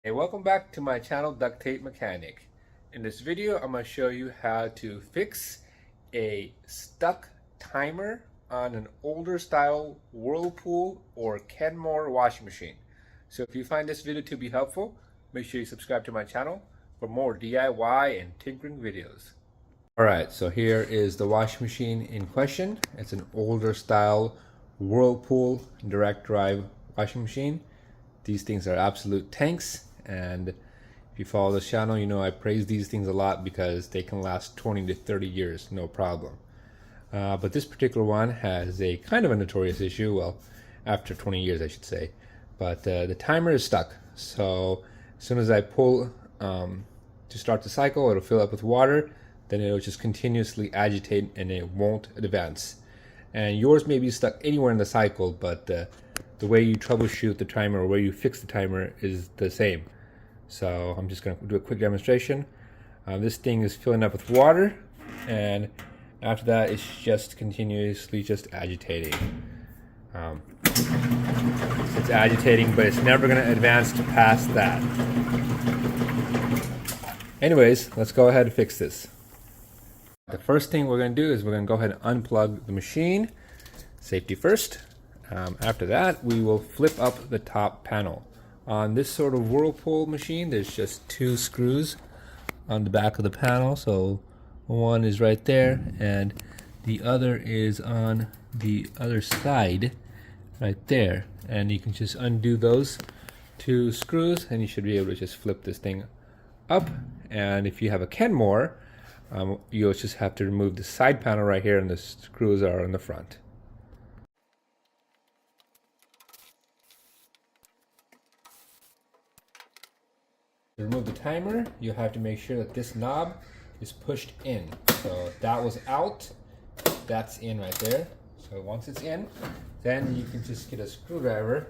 Hey, welcome back to my channel, Duct Tape Mechanic. In this video, I'm going to show you how to fix a stuck timer on an older style Whirlpool or Kenmore washing machine. So if you find this video to be helpful, make sure you subscribe to my channel for more DIY and tinkering videos. Alright, so here is the washing machine in question. It's an older style Whirlpool direct drive washing machine. These things are absolute tanks, and if you follow this channel, you know I praise these things a lot because they can last 20 to 30 years, no problem. But this particular one has a kind of a notorious issue, well, after 20 years I should say. But the timer is stuck, so as soon as I pull to start the cycle, it'll fill up with water, then it'll just continuously agitate and it won't advance. And yours may be stuck anywhere in the cycle, but the way you troubleshoot the timer or where you fix the timer is the same. So I'm just going to do a quick demonstration. This thing is filling up with water, and after that it's just continuously just agitating. It's agitating, but it's never going to advance to past that. Anyways, let's go ahead and fix this. The first thing we're going to do is we're going to go ahead and unplug the machine. Safety first. After that, we will flip up the top panel. On this sort of Whirlpool machine, there's just two screws on the back of the panel. So one is right there, and the other is on the other side, right there. And you can just undo those two screws, and you should be able to just flip this thing up. And if you have a Kenmore, you'll just have to remove the side panel right here, and the screws are in the front. To remove the timer, you have to make sure that this knob is pushed in. So that was out, that's in right there. So once it's in, then you can just get a screwdriver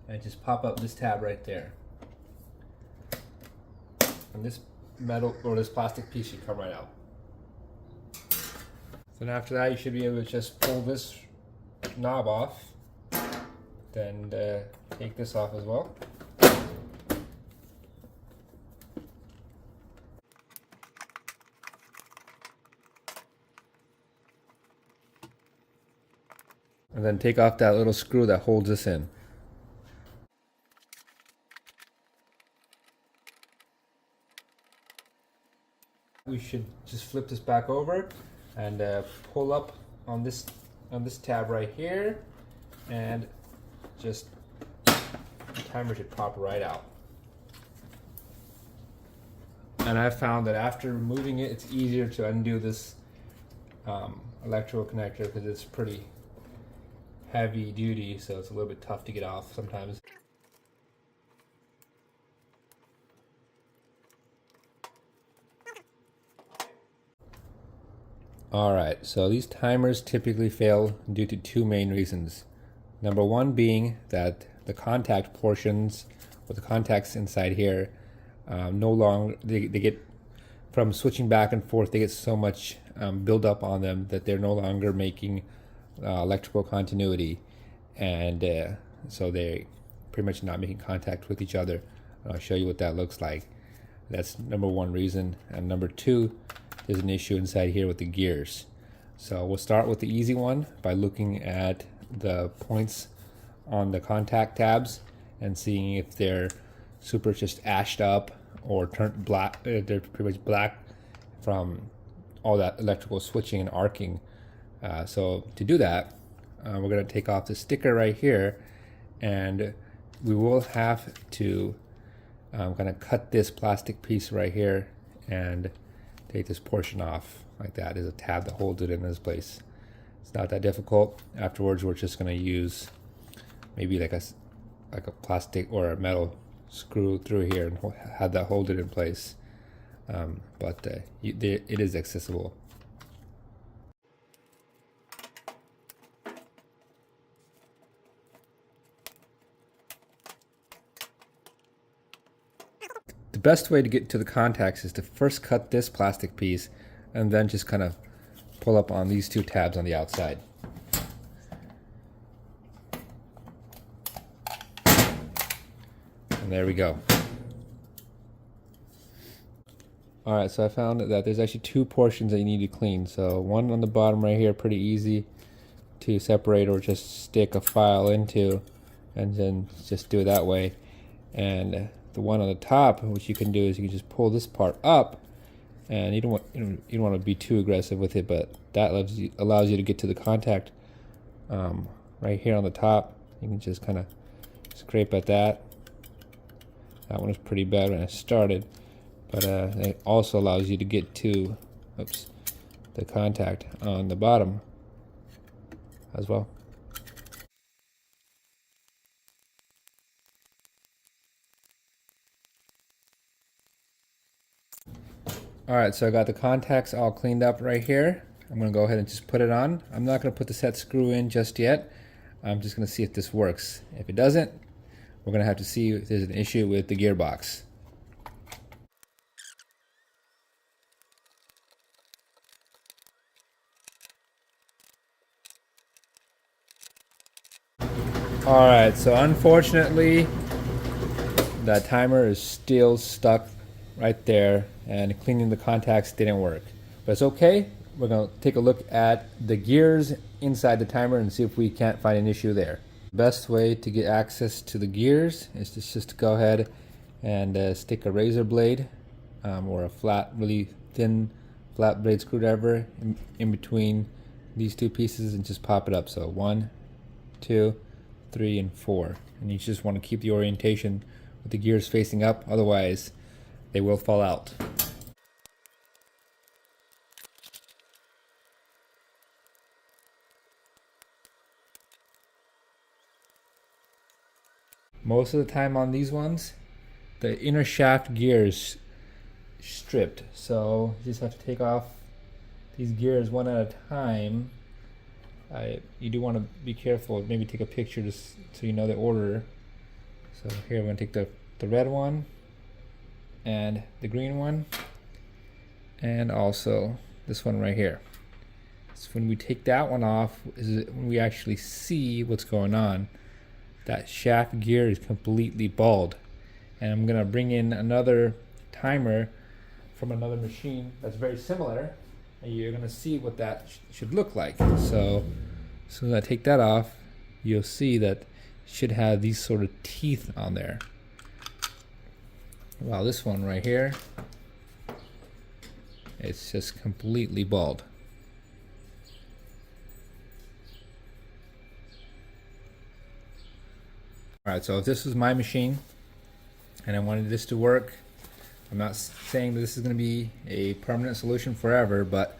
and just pop up this tab right there. And this metal or this plastic piece should come right out. Then after that, you should be able to just pull this knob off, then take this off as well. And then take off that little screw that holds this in. We should just flip this back over and pull up on this tab right here, and just the timer should pop right out. And I found that after removing it, it's easier to undo this electrical connector because it's pretty heavy duty, so it's a little bit tough to get off sometimes. Alright, so these timers typically fail due to two main reasons. Number one being that the contact portions, or the contacts inside here, no longer, they get, from switching back and forth, they get so much build up on them that they're no longer making electrical continuity, and so they're pretty much not making contact with each other. I'll show you what that looks like. That's number one reason. And number two, there's an issue inside here with the gears. So we'll start with the easy one by looking at the points on the contact tabs and seeing if they're super just ashed up or turned black. They're pretty much black from all that electrical switching and arcing. So to do that, we're going to take off the sticker right here, and we will have to kind of cut this plastic piece right here and take this portion off like that. There's a tab that holds it in this place. It's not that difficult. Afterwards, we're just going to use maybe like a plastic or a metal screw through here and have that hold it in place. But it is accessible. The best way to get to the contacts is to first cut this plastic piece and then just kind of pull up on these two tabs on the outside. And there we go. Alright, so I found that there's actually two portions that you need to clean. So one on the bottom right here, pretty easy to separate or just stick a file into, and then just do it that way. And the one on the top, what you can do is you can just pull this part up, and you don't want to be too aggressive with it, but that allows you to get to the contact right here on the top. You can just kind of scrape at that. That one was pretty bad when I started, but it also allows you to get to the contact on the bottom as well. Alright, so I got the contacts all cleaned up right here. I'm going to go ahead and just put it on. I'm not going to put the set screw in just yet. I'm just going to see if this works. If it doesn't, we're going to have to see if there's an issue with the gearbox. Alright, so unfortunately, that timer is still stuck right there, and cleaning the contacts didn't work. But it's okay. We're going to take a look at the gears inside the timer and see if we can't find an issue there. The best way to get access to the gears is just to go ahead and stick a razor blade or a flat, really thin flat blade screwdriver in between these two pieces and just pop it up. So 1, 2, 3, and 4. And you just want to keep the orientation with the gears facing up, otherwise they will fall out. Most of the time on these ones, the inner shaft gears stripped, so you just have to take off these gears one at a time. You do want to be careful, maybe take a picture just so you know the order. So here I'm going to take the red one and the green one, and also this one right here. So when we take that one off is when we actually see what's going on. That shaft gear is completely bald, and I'm gonna bring in another timer from another machine that's very similar, and you're gonna see what that should look like. So as soon as I take that off, you'll see that it should have these sort of teeth on there. While this one right here, it's just completely bald. Alright, so if this was my machine and I wanted this to work, I'm not saying that this is going to be a permanent solution forever, but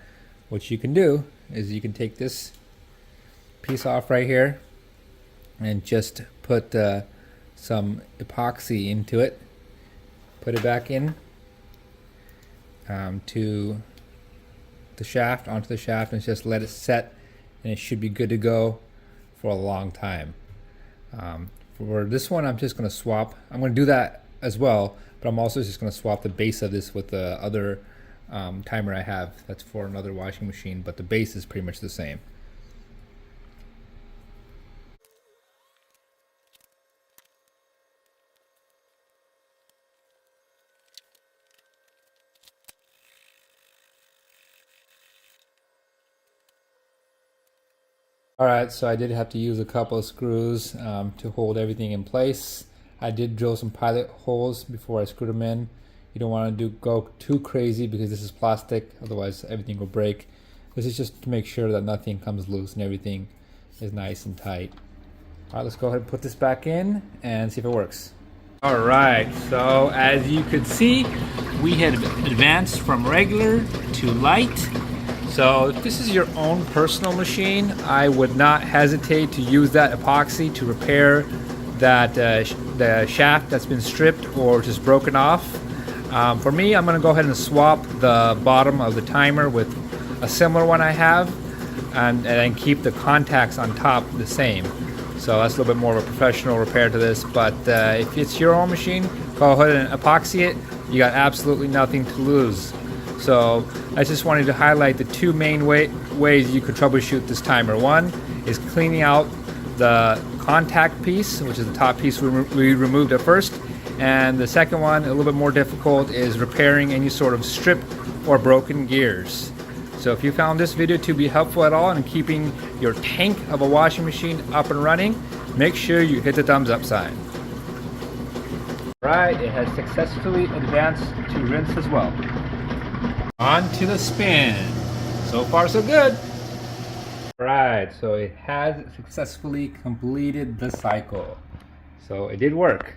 what you can do is you can take this piece off right here and just put some epoxy into it, put it back in to the shaft, onto the shaft, and just let it set, and it should be good to go for a long time. For this one, I'm just going to swap. I'm going to do that as well, but I'm also just going to swap the base of this with the other timer I have. That's for another washing machine, but the base is pretty much the same. Alright, so I did have to use a couple of screws to hold everything in place. I did drill some pilot holes before I screwed them in. You don't want to go too crazy because this is plastic, otherwise everything will break. This is just to make sure that nothing comes loose and everything is nice and tight. Alright, let's go ahead and put this back in and see if it works. Alright, so as you could see, we had advanced from regular to light. So if this is your own personal machine, I would not hesitate to use that epoxy to repair that the shaft that's been stripped or just broken off. For me, I'm going to go ahead and swap the bottom of the timer with a similar one I have, and then keep the contacts on top the same. So that's a little bit more of a professional repair to this, but if it's your own machine, go ahead and epoxy it. You got absolutely nothing to lose. So I just wanted to highlight the two main ways you could troubleshoot this timer. One is cleaning out the contact piece, which is the top piece we removed at first, And the second one, a little bit more difficult, is repairing any sort of stripped or broken gears. So if you found this video to be helpful at all in keeping your tank of a washing machine up and running, make sure you hit the thumbs up sign. Right, it has successfully advanced to rinse as well. On to the spin. So far so good. Right, so it has successfully completed the cycle. So it did work.